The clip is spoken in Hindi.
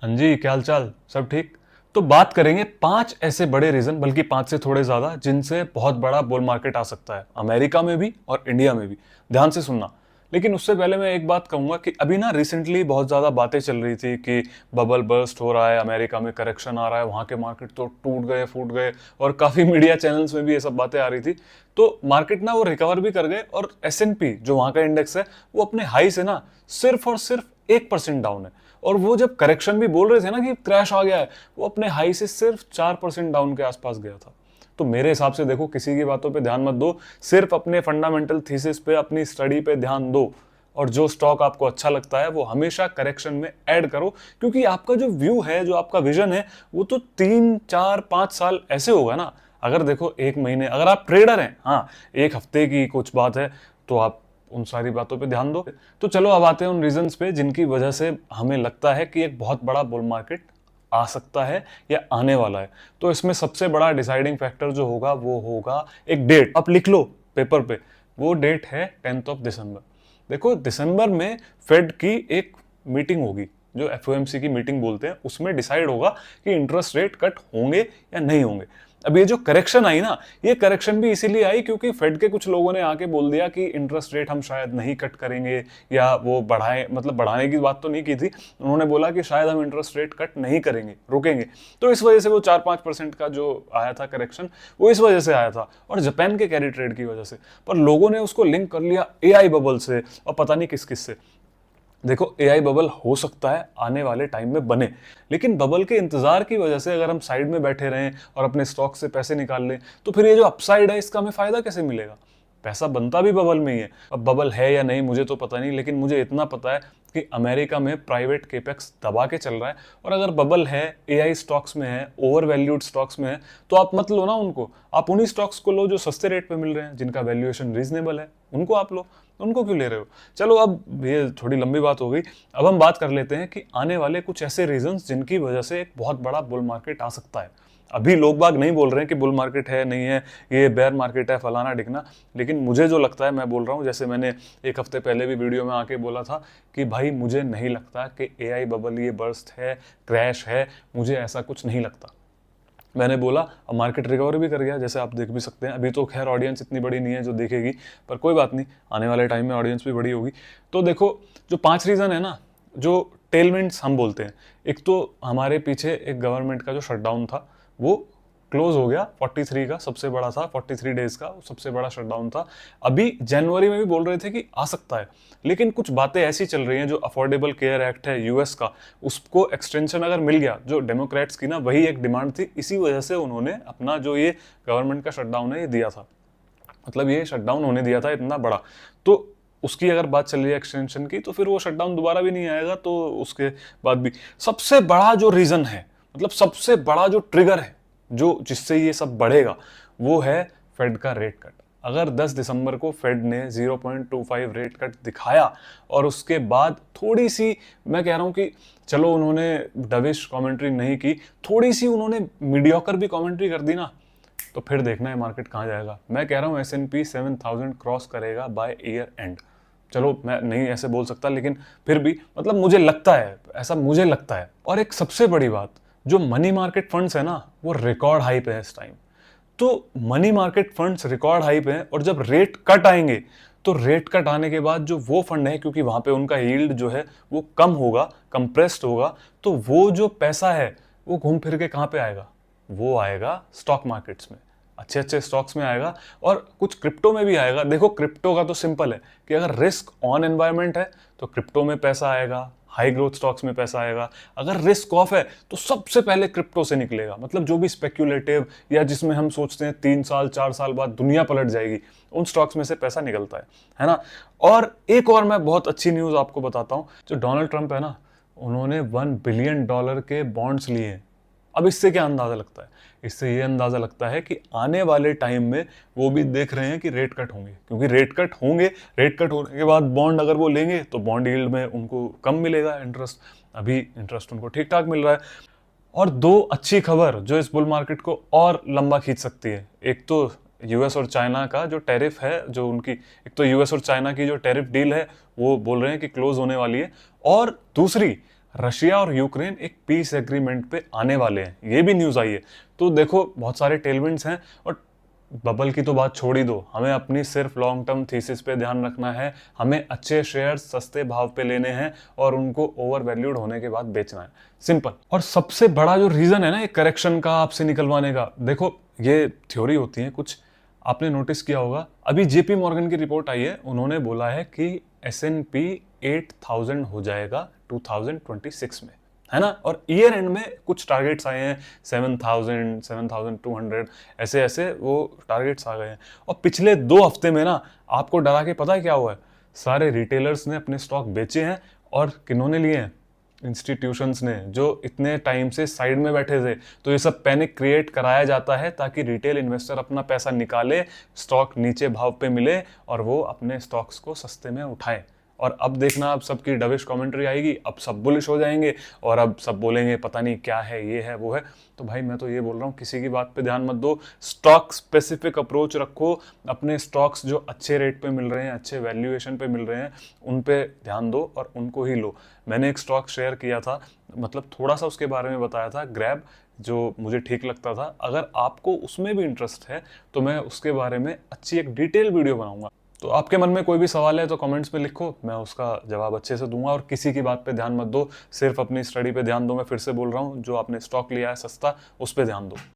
हाँ जी, क्या हाल चाल? सब ठीक? तो बात करेंगे 5 ऐसे बड़े रीज़न, बल्कि 5 से थोड़े ज़्यादा, जिनसे बहुत बड़ा बुल मार्केट आ सकता है, अमेरिका में भी और इंडिया में भी। ध्यान से सुनना। लेकिन उससे पहले मैं एक बात कहूँगा कि अभी ना रिसेंटली बहुत ज़्यादा बातें चल रही थी कि बबल बर्स्ट हो रहा है, अमेरिका में करेक्शन आ रहा है, वहाँ के मार्केट तो टूट गए, फूट गए, और काफ़ी मीडिया चैनल्स में भी ये सब बातें आ रही थी। तो मार्केट ना वो रिकवर भी कर गए, और S&P जो वहाँ का इंडेक्स है, वो अपने हाई से ना सिर्फ और सिर्फ 1% डाउन है। और वो जब करेक्शन भी बोल रहे थे ना कि क्रैश आ गया है, वो अपने हाई से सिर्फ 4% डाउन के आसपास गया था। तो मेरे हिसाब से देखो, किसी की बातों पे ध्यान मत दो, सिर्फ अपने फंडामेंटल थीसिस पे, अपनी स्टडी पे ध्यान दो, और जो स्टॉक आपको अच्छा लगता है वो हमेशा करेक्शन में ऐड करो, क्योंकि आपका जो व्यू है, जो आपका विजन है, वो तो 3 4 5 साल ऐसे होगा ना। अगर देखो एक महीने, अगर आप ट्रेडर हैं, हाँ, एक हफ्ते की कुछ बात है, तो आप उन सारी बातों पे ध्यान दो। तो चलो अब आते हैं उन रीजंस पे जिनकी वजह से हमें लगता है कि एक बहुत बड़ा बुल मार्केट आ सकता है या आने वाला है। तो इसमें सबसे बड़ा डिसाइडिंग फैक्टर जो होगा वो होगा एक डेट। आप लिख लो पेपर पे, वो डेट है 10 दिसंबर। देखो, दिसंबर में फेड की एक मीटिंग होगी, जो एफओएमसी की मीटिंग बोलते हैं, उसमें डिसाइड होगा कि इंटरेस्ट रेट कट होंगे या नहीं होंगे। अब ये जो करेक्शन आई ना, ये करेक्शन भी इसीलिए आई क्योंकि फेड के कुछ लोगों ने आके बोल दिया कि इंटरेस्ट रेट हम शायद नहीं कट करेंगे, या वो बढ़ाए, मतलब बढ़ाने की बात तो नहीं की थी, उन्होंने बोला कि शायद हम इंटरेस्ट रेट कट नहीं करेंगे, रुकेंगे। तो इस वजह से वो 4-5% का जो आया था करेक्शन, वो इस वजह से आया था, और जापान के कैरी ट्रेड की वजह से। पर लोगों ने उसको लिंक कर लिया एआई बबल से, और पता नहीं किस किस से। देखो, एआई बबल हो सकता है आने वाले टाइम में बने, लेकिन बबल के इंतजार की वजह से अगर हम साइड में बैठे रहें और अपने स्टॉक से पैसे निकाल लें, तो फिर ये जो अपसाइड है, इसका हमें फायदा कैसे मिलेगा? पैसा बनता भी बबल में ही है। अब बबल है या नहीं मुझे तो पता नहीं, लेकिन मुझे इतना पता है कि अमेरिका में प्राइवेट केपेक्स दबा के चल रहा है, और अगर बबल है, एआई स्टॉक्स में है, ओवर वैल्यूड स्टॉक्स में है, तो आप मत लो ना उनको। आप उन्हीं स्टॉक्स को लो जो सस्ते रेट पे मिल रहे हैं, जिनका वैल्यूएशन रीजनेबल है, उनको आप लो। उनको क्यों ले रहे हो? चलो, अब ये थोड़ी लंबी बात हो गई। अब हम बात कर लेते हैं कि आने वाले कुछ ऐसे रीजंस जिनकी वजह से एक बहुत बड़ा बुल मार्केट आ सकता है। अभी लोग बाग नहीं बोल रहे हैं कि बुल मार्केट है, नहीं है, ये बेयर मार्केट है, फलाना ढिकना, लेकिन मुझे जो लगता है मैं बोल रहा हूँ। जैसे मैंने एक हफ्ते पहले भी वीडियो में आके बोला था कि भाई मुझे नहीं लगता कि एआई बबल ये बर्स्ट है, क्रैश है, मुझे ऐसा कुछ नहीं लगता। मैंने बोला, अब मार्केट रिकवर भी कर गया, जैसे आप देख भी सकते हैं। अभी तो खैर ऑडियंस इतनी बड़ी नहीं है जो देखेगी, पर कोई बात नहीं, आने वाले टाइम में ऑडियंस भी बड़ी होगी। तो देखो, जो 5 रीज़न है ना, जो टेलविंड्स हम बोलते हैं, एक तो हमारे पीछे एक गवर्नमेंट का जो शटडाउन था, वो क्लोज हो गया। 43 का सबसे बड़ा था, 43 डेज का सबसे बड़ा शटडाउन था। अभी जनवरी में भी बोल रहे थे कि आ सकता है, लेकिन कुछ बातें ऐसी चल रही हैं, जो अफोर्डेबल केयर एक्ट है यूएस का, उसको एक्सटेंशन अगर मिल गया, जो डेमोक्रेट्स की ना वही एक डिमांड थी, इसी वजह से उन्होंने अपना जो ये गवर्नमेंट का शटडाउन है ये दिया था। मतलब ये शटडाउन होने दिया था इतना बड़ा। तो उसकी अगर बात चल रही है एक्सटेंशन की, तो फिर वो शटडाउन दोबारा भी नहीं आएगा। तो उसके बाद भी सबसे बड़ा जो रीजन है, मतलब सबसे बड़ा जो ट्रिगर है, जो जिससे ये सब बढ़ेगा, वो है फेड का रेट कट। अगर 10 दिसंबर को फेड ने 0.25 रेट कट दिखाया, और उसके बाद थोड़ी सी, मैं कह रहा हूं कि चलो उन्होंने डविश कमेंट्री नहीं की, थोड़ी सी उन्होंने मीडियोकर भी कमेंट्री कर दी ना, तो फिर देखना है मार्केट कहाँ जाएगा। मैं कह रहा हूँ S&P 7000 क्रॉस करेगा बाय ईयर एंड। चलो, मैं नहीं ऐसे बोल सकता, लेकिन फिर भी मतलब मुझे लगता है, ऐसा मुझे लगता है। और एक सबसे बड़ी बात, जो मनी मार्केट फंड्स है ना, वो रिकॉर्ड हाई पे है इस टाइम। तो money market funds record high पे हैं, और जब रेट कट आएंगे, तो रेट कट आने के बाद जो वो फंड है, क्योंकि वहां पे उनका यील्ड जो है वो कम होगा, कंप्रेस्ड होगा, तो वो जो पैसा है वो घूम फिर के कहाँ पे आएगा? वो आएगा स्टॉक मार्केट्स में, अच्छे अच्छे स्टॉक्स में आएगा, और कुछ क्रिप्टो में भी आएगा। देखो, क्रिप्टो का तो सिंपल है कि अगर रिस्क ऑन एनवायरमेंट है, तो क्रिप्टो में पैसा आएगा, हाई ग्रोथ स्टॉक्स में पैसा आएगा। अगर रिस्क ऑफ है, तो सबसे पहले क्रिप्टो से निकलेगा। मतलब जो भी स्पेक्यूलेटिव, या जिसमें हम सोचते हैं 3 साल 4 साल बाद दुनिया पलट जाएगी, उन स्टॉक्स में से पैसा निकलता है ना। और एक और मैं बहुत अच्छी न्यूज़ आपको बताता हूँ। जो डोनाल्ड ट्रंप है ना, उन्होंने $1 बिलियन के बॉन्ड्स लिए हैं। अब इससे क्या अंदाजा लगता है? इससे ये अंदाजा लगता है कि आने वाले टाइम में वो भी देख रहे हैं कि रेट कट होंगे, क्योंकि रेट कट होंगे, रेट कट होने के बाद बॉन्ड अगर वो लेंगे, तो बॉन्ड यील्ड में उनको कम मिलेगा इंटरेस्ट। अभी इंटरेस्ट उनको ठीक ठाक मिल रहा है। और दो अच्छी खबर जो इस बुल मार्केट को और लंबा खींच सकती है, एक तो यूएस और चाइना का जो टैरिफ है, जो उनकी, एक तो यूएस और चाइना की जो टैरिफ डील है, वो बोल रहे हैं कि क्लोज होने वाली है। और दूसरी, रशिया और यूक्रेन एक पीस एग्रीमेंट पे आने वाले हैं, ये भी न्यूज़ आई है। तो देखो बहुत सारे टेलविंड्स हैं, और बबल की तो बात छोड़ ही दो, हमें अपनी सिर्फ लॉन्ग टर्म थीसिस पे ध्यान रखना है। हमें अच्छे शेयर सस्ते भाव पे लेने हैं और उनको ओवर वैल्यूड होने के बाद बेचना है, सिंपल। और सबसे बड़ा जो रीजन है ना ये करेक्शन का आपसे निकलवाने का, देखो ये थ्योरी होती है कुछ, आपने नोटिस किया होगा। अभी जेपी मॉर्गन की रिपोर्ट आई है, उन्होंने बोला है कि S&P 8000 हो जाएगा 2026 में, है ना। और ईयर एंड में कुछ टारगेट्स आए हैं 7000, 7200, ऐसे ऐसे वो टारगेट्स आ गए हैं। और पिछले 2 हफ्ते में ना आपको डरा के पता है क्या हुआ है, सारे रिटेलर्स ने अपने स्टॉक बेचे हैं। और किन्होंने लिए हैं, इंस्टीट्यूशंस ने, जो इतने टाइम से साइड में बैठे थे। तो ये सब पैनिक क्रिएट कराया जाता है ताकि रिटेल इन्वेस्टर अपना पैसा निकाले, स्टॉक नीचे भाव पे मिले और वो अपने स्टॉक्स को सस्ते में उठाए। और अब देखना, अब सबकी डविश कमेंट्री आएगी, अब सब बुलिश हो जाएंगे और अब सब बोलेंगे पता नहीं क्या है, ये है वो है। तो भाई मैं तो ये बोल रहा हूँ, किसी की बात पे ध्यान मत दो, स्टॉक स्पेसिफिक अप्रोच रखो। अपने स्टॉक्स जो अच्छे रेट पे मिल रहे हैं, अच्छे वैल्यूएशन पे मिल रहे हैं, उन पे ध्यान दो और उनको ही लो। मैंने एक स्टॉक शेयर किया था, मतलब थोड़ा सा उसके बारे में बताया था, ग्रैब, जो मुझे ठीक लगता था। अगर आपको उसमें भी इंटरेस्ट है तो मैं उसके बारे में अच्छी एक डिटेल वीडियो बनाऊंगा। तो आपके मन में कोई भी सवाल है तो कमेंट्स में लिखो, मैं उसका जवाब अच्छे से दूंगा। और किसी की बात पे ध्यान मत दो, सिर्फ अपनी स्टडी पे ध्यान दो। मैं फिर से बोल रहा हूँ, जो आपने स्टॉक लिया है सस्ता, उस पे ध्यान दो।